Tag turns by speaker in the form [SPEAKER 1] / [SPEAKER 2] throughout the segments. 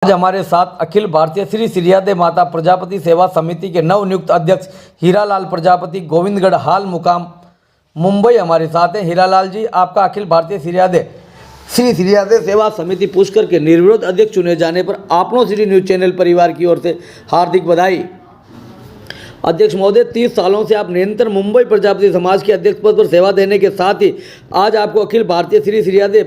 [SPEAKER 1] आज हमारे साथ अखिल भारतीय श्री सिरियादे माता प्रजापति सेवा समिति के नवनियुक्त अध्यक्ष हीरालाल प्रजापति गोविंदगढ़ हाल मुकाम मुंबई हमारे साथ हैं। हीरालाल जी, आपका अखिल भारतीय श्री सिरियादे सेवा समिति पुष्कर के निर्विरोध अध्यक्ष चुने जाने पर आपनों श्री न्यूज चैनल परिवार की ओर से हार्दिक बधाई। अध्यक्ष महोदय, 30 सालों से आप निरंतर मुंबई प्रजापति समाज के अध्यक्ष पद पर सेवा देने के साथ ही आज आपको अखिल भारतीय श्री सिरियादे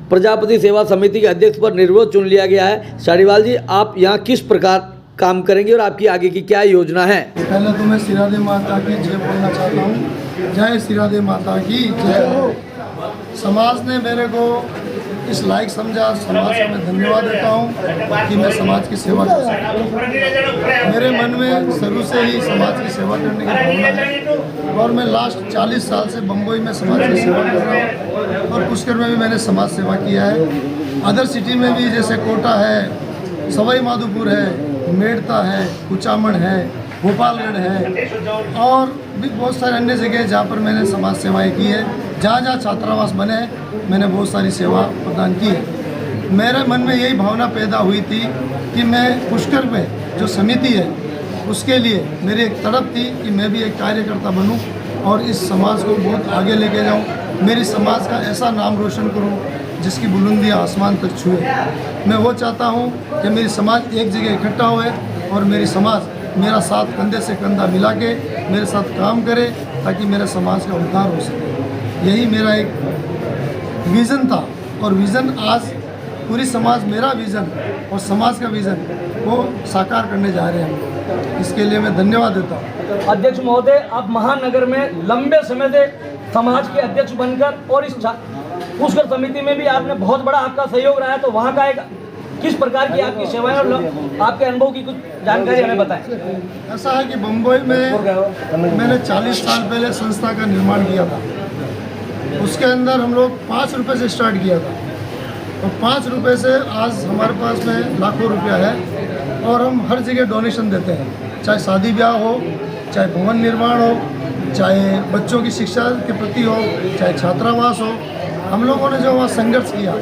[SPEAKER 1] प्रजापति सेवा समिति के अध्यक्ष पर निर्विरोध चुन लिया गया है। शारीवाल जी, आप यहाँ किस प्रकार काम करेंगे और आपकी आगे की क्या योजना है?
[SPEAKER 2] पहले तो मैं सिरादे माता की जय बोलना चाहता हूँ। जय सिरादे माता की जय हो। समाज ने मेरे को इस लायक समझा, समाज का मैं धन्यवाद देता हूँ कि मैं समाज की सेवा कर सकता। मेरे मन में शुरू से ही समाज की सेवा करने की भावना है और मैं लास्ट 40 साल से बम्बई में समाज की सेवा कर रहा हूँ और पुष्कर में भी मैंने समाज सेवा किया है। अदर सिटी में भी जैसे कोटा है, सवाई माधोपुर है, मेड़ता है, कुचामण है, गोपालगढ़ है और भी बहुत सारे अन्य जगह जहाँ पर मैंने समाज सेवाएं की है। जहाँ जहाँ छात्रावास बने मैंने बहुत सारी सेवा प्रदान की है। मेरे मन में यही भावना पैदा हुई थी कि मैं पुष्कर में जो समिति है उसके लिए मेरी एक तड़प थी कि मैं भी एक कार्यकर्ता बनूं और इस समाज को बहुत आगे लेके जाऊं। मेरी समाज का ऐसा नाम रोशन करूं जिसकी बुलंदियां आसमान तक छुए। मैं वो चाहता हूं कि मेरी समाज एक जगह इकट्ठा होए और मेरी समाज मेरा साथ कंधे से कंधा मिला के मेरे साथ काम करे ताकि मेरे समाज का उद्धार हो सके। यही मेरा एक विज़न था और विज़न आज पूरी समाज मेरा विज़न और समाज का विज़न वो साकार करने जा रहे हैं। इसके लिए मैं धन्यवाद देता हूँ।
[SPEAKER 1] अध्यक्ष महोदय, आप महानगर में लंबे समय से समाज के अध्यक्ष बनकर और इस पुष्कर समिति में भी आपने बहुत बड़ा आपका सहयोग रहा है, तो वहाँ का एक किस प्रकार की आपकी सेवाएं और आपके अनुभव की कुछ जानकारी हमें बताएं।
[SPEAKER 2] ऐसा है कि मुंबई में मैंने 40 साल पहले संस्था का निर्माण किया था। उसके अंदर हम लोग 5 रुपये से स्टार्ट किया था और 5 रुपये से आज हमारे पास में लाखों रुपया है और हम हर जगह डोनेशन देते हैं, चाहे शादी ब्याह हो, चाहे भवन निर्माण हो, चाहे बच्चों की शिक्षा के प्रति हो, चाहे छात्रावास हो। हम लोगों ने जो वहाँ संघर्ष किया,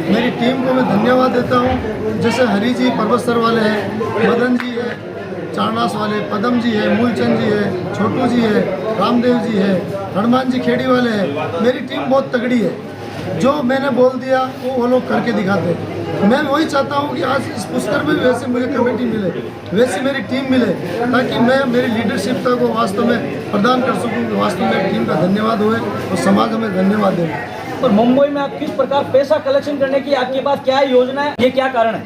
[SPEAKER 2] मेरी टीम को मैं धन्यवाद देता हूँ। जैसे हरी जी परबतसर वाले हैं, मदन जी है चारनास वाले, पदम जी है, मूलचंद जी है, छोटू जी है, रामदेव जी है, हनुमान जी खेड़ी वाले हैं। मेरी टीम बहुत तगड़ी है। जो मैंने बोल दिया वो लोग करके दिखाते हैं। मैं वही चाहता हूँ कि आज इस पुष्कर में भी वैसे मुझे कमेटी मिले, वैसी मेरी टीम मिले ताकि मैं मेरी लीडरशिप को वास्तव में प्रदान कर सकूँ कि वास्तव में टीम का धन्यवाद हुए और समाज हमें धन्यवाद दे।
[SPEAKER 1] और मुंबई में आप किस प्रकार पैसा कलेक्शन करने की आपके पास क्या योजना है, ये क्या कारण है?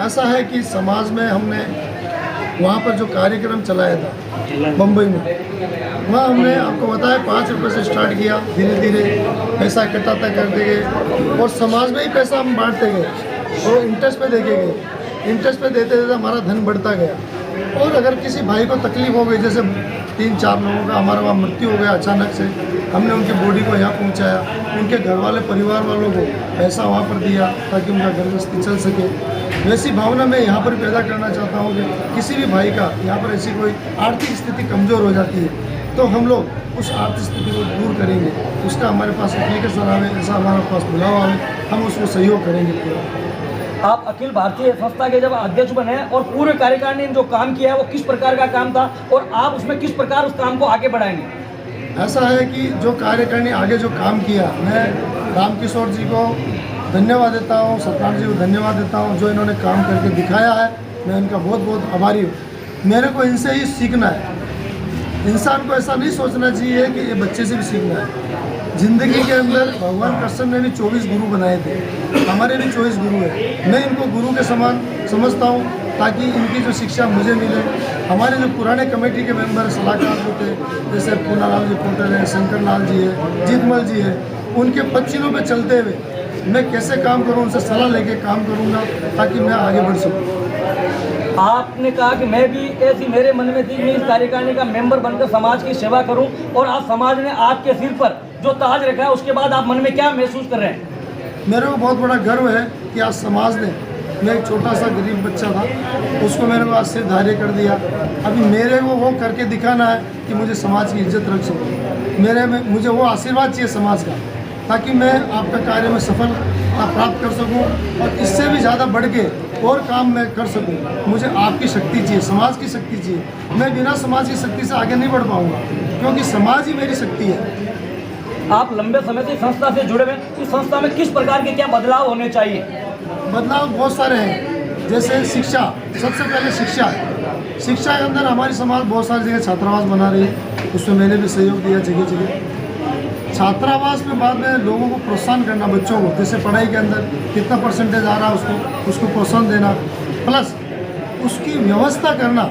[SPEAKER 2] ऐसा है कि समाज में हमने वहाँ पर जो कार्यक्रम चलाया था मुंबई में, वहाँ हमने आपको बताया 5 रुपये से स्टार्ट किया, धीरे धीरे पैसा इकट्ठा करते गए और समाज में ही पैसा हम बांटते गए और इंटरेस्ट पे देके गए। इंटरेस्ट पे देते देते हमारा धन बढ़ता गया और अगर किसी भाई को तकलीफ हो गई, जैसे 3-4 लोगों का हमारा वहाँ मृत्यु हो गया अचानक से, हमने उनकी बॉडी को यहाँ पहुँचाया, उनके घर वाले परिवार वालों को पैसा वहाँ पर दिया ताकि उनका घर गृहस्थी चल सके। वैसी भावना मैं यहाँ पर पैदा करना चाहता हूँ कि किसी भी भाई का यहाँ पर ऐसी कोई आर्थिक स्थिति कमज़ोर हो जाती है तो हम लोग उस आर्थिक स्थिति को दूर करेंगे। उसका हमारे पास एप्लीकेशन आवे, ऐसा हमारे पास बुलावा आवे, हम उसको सहयोग करेंगे पूरा।
[SPEAKER 1] आप अखिल भारतीय संस्था के जब अध्यक्ष बने और पूरे कार्यकारिणी ने जो काम किया है वो किस प्रकार का काम था और आप उसमें किस प्रकार उस काम को आगे बढ़ाएंगे?
[SPEAKER 2] ऐसा है कि जो कार्यकारिणी आगे जो काम किया, मैं रामकिशोर जी को धन्यवाद देता हूँ, सत्यनारायण जी को धन्यवाद देता हूँ जो इन्होंने काम करके दिखाया है। मैं इनका बहुत बहुत आभारी हूँ। मेरे को इनसे ही सीखना है। इंसान को ऐसा नहीं सोचना चाहिए कि ये बच्चे से भी सीखना है। ज़िंदगी के अंदर भगवान कृष्ण ने भी 24 गुरु बनाए थे, हमारे भी 24 गुरु हैं। मैं इनको गुरु के समान समझता हूँ ताकि इनकी जो शिक्षा मुझे मिले। हमारे जो पुराने कमेटी के मेंबर सलाहकार जो थे, जैसे पूनालाल जी पोटर है, शंकर लाल जी है, जीतमल जी है, उनके पच्चीनों पे चलते हुए मैं कैसे काम करूँ, उनसे सलाह लेके काम करूँगा ताकि मैं आगे बढ़ सकूँ।
[SPEAKER 1] आपने कहा कि मैं भी ऐसी मेरे मन में थी कि मैं इस कार्यकारिणी का मेंबर बनकर समाज की सेवा करूं और आज समाज ने आपके सिर पर जो ताज रखा है उसके बाद आप मन में क्या महसूस कर रहे हैं?
[SPEAKER 2] मेरे को बहुत बड़ा गर्व है कि आज समाज ने, मैं एक छोटा सा गरीब बच्चा था, उसको मेरे को आज से धार्य कर दिया। अभी मेरे को वो करके दिखाना है कि मुझे समाज की इज्जत रख सकूँ। मेरे में मुझे वो आशीर्वाद चाहिए समाज का ताकि मैं आपका कार्य में सफल सफलता प्राप्त कर सकूं और इससे भी ज़्यादा बढ़ के और काम मैं कर सकूं। मुझे आपकी शक्ति चाहिए, समाज की शक्ति चाहिए। मैं बिना समाज की शक्ति से आगे नहीं बढ़ पाऊंगा, क्योंकि समाज ही मेरी शक्ति है।
[SPEAKER 3] आप लंबे समय से संस्था से जुड़े हुए हैं, इस संस्था में किस प्रकार के क्या बदलाव होने चाहिए?
[SPEAKER 2] बदलाव बहुत सारे हैं, जैसे शिक्षा, सबसे पहले शिक्षा है। शिक्षा के अंदर हमारी समाज बहुत सारी जगह छात्रावास बना रही है, उसमें मैंने भी सहयोग दिया जगह जगह। छात्रावास में बाद में लोगों को प्रोत्साहन करना, बच्चों को जैसे पढ़ाई के अंदर कितना परसेंटेज आ रहा है उसको प्रोत्साहन देना, प्लस उसकी व्यवस्था करना।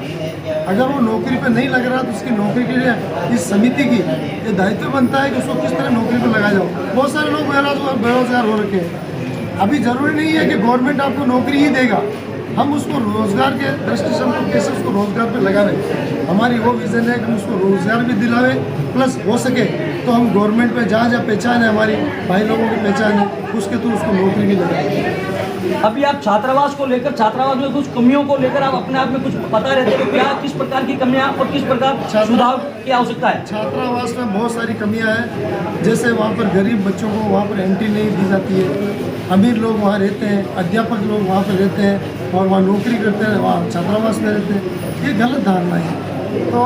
[SPEAKER 2] अगर वो नौकरी पे नहीं लग रहा तो उसकी नौकरी के लिए इस समिति की ये दायित्व बनता है कि उसको किस तरह नौकरी पे लगाया जाओ। बहुत सारे लोग बेरोजगार हो रखे हैं। अभी जरूरी नहीं है कि गवर्नमेंट आपको नौकरी ही देगा, हम उसको रोजगार के दृष्टि से हमको कैसे उसको रोजगार पे लगा रहे। हमारी वो विजन है कि हम उसको रोजगार भी दिलावे, प्लस हो सके तो हम गवर्नमेंट पे जहाँ जहाँ पहचान है, हमारी भाई लोगों की पहचान है, उसके थ्रू उसको नौकरी भी लगाए।
[SPEAKER 3] अभी आप छात्रावास को लेकर, छात्रावास में कुछ कमियों को लेकर आप अपने आप में कुछ बता रहे थे कि क्या किस प्रकार की कमियां और किस प्रकार सुधार की आवश्यकता है?
[SPEAKER 2] छात्रावास में बहुत सारी कमियां हैं, जैसे वहाँ पर गरीब बच्चों को वहाँ पर एंट्री नहीं दी जाती है। अमीर लोग वहाँ रहते हैं, अध्यापक लोग वहाँ पर रहते हैं और वहाँ नौकरी करते हैं, वहाँ छात्रावास में रहते हैं। ये गलत धारणा है। तो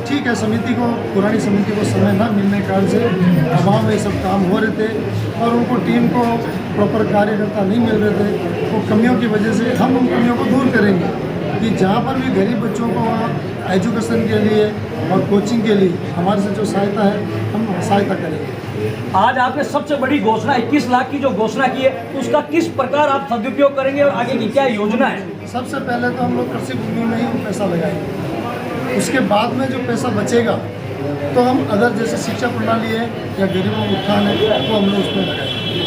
[SPEAKER 2] ठीक है, समिति को, पुरानी समिति को समय ना मिलने के कारण से अभाव में सब काम हो रहे थे और उनको टीम को प्रॉपर कार्यकर्ता नहीं मिल रहे थे। वो कमियों की वजह से हम उन कमियों को दूर करेंगे कि जहाँ पर भी गरीब बच्चों को एजुकेशन के लिए और कोचिंग के लिए हमारे से जो सहायता है, हम सहायता करेंगे।
[SPEAKER 3] आज आपने सबसे बड़ी घोषणा 21 लाख की जो घोषणा की है, उसका किस प्रकार आप सदुपयोग करेंगे और आगे की क्या योजना है?
[SPEAKER 2] सबसे पहले तो हम लोग कृषि भूमि में ही पैसा लगाएंगे। उसके बाद में जो पैसा बचेगा तो हम अदर जैसे शिक्षा प्रणाली है या गरीबों को उत्थान है तो हम लोग उसमें लगाएंगे।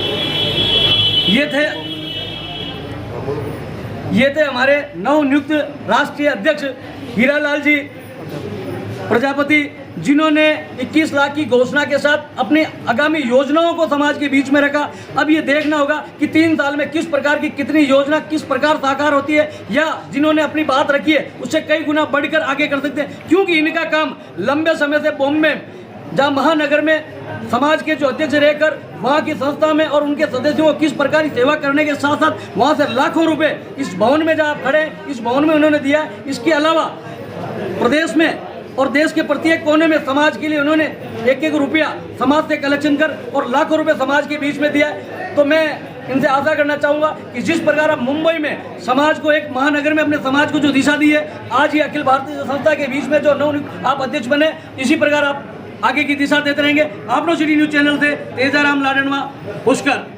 [SPEAKER 3] ये थे हमारे नवनियुक्त राष्ट्रीय अध्यक्ष हीरालाल जी प्रजापति, जिन्होंने 21 लाख की घोषणा के साथ अपनी आगामी योजनाओं को समाज के बीच में रखा। अब ये देखना होगा कि 3 साल में किस प्रकार की कितनी योजना किस प्रकार साकार होती है, या जिन्होंने अपनी बात रखी है उससे कई गुना बढ़कर आगे कर सकते हैं, क्योंकि इनका काम लंबे समय से बॉम्बे जहाँ महानगर में समाज के जो अध्यक्ष रहकर वहाँ की संस्था में और उनके सदस्यों को किस प्रकार की सेवा करने के साथ साथ वहाँ से लाखों रुपए इस भवन में जहाँ आप खड़े हैं इस भवन में उन्होंने दिया। इसके अलावा प्रदेश में और देश के प्रत्येक कोने में समाज के लिए उन्होंने एक एक रुपया समाज से कलेक्शन कर और लाखों रुपए समाज के बीच में दिया है। तो मैं इनसे आशा करना चाहूँगा कि जिस प्रकार आप मुंबई में समाज को, एक महानगर में अपने समाज को जो दिशा दी है, आज ये अखिल भारतीय संस्था के बीच में जो नवनियुक्त आप अध्यक्ष बने, इसी प्रकार आप आगे की दिशा देते रहेंगे। आप लोग सिटी न्यूज़ चैनल से तेजाराम लाडनवा पुष्कर।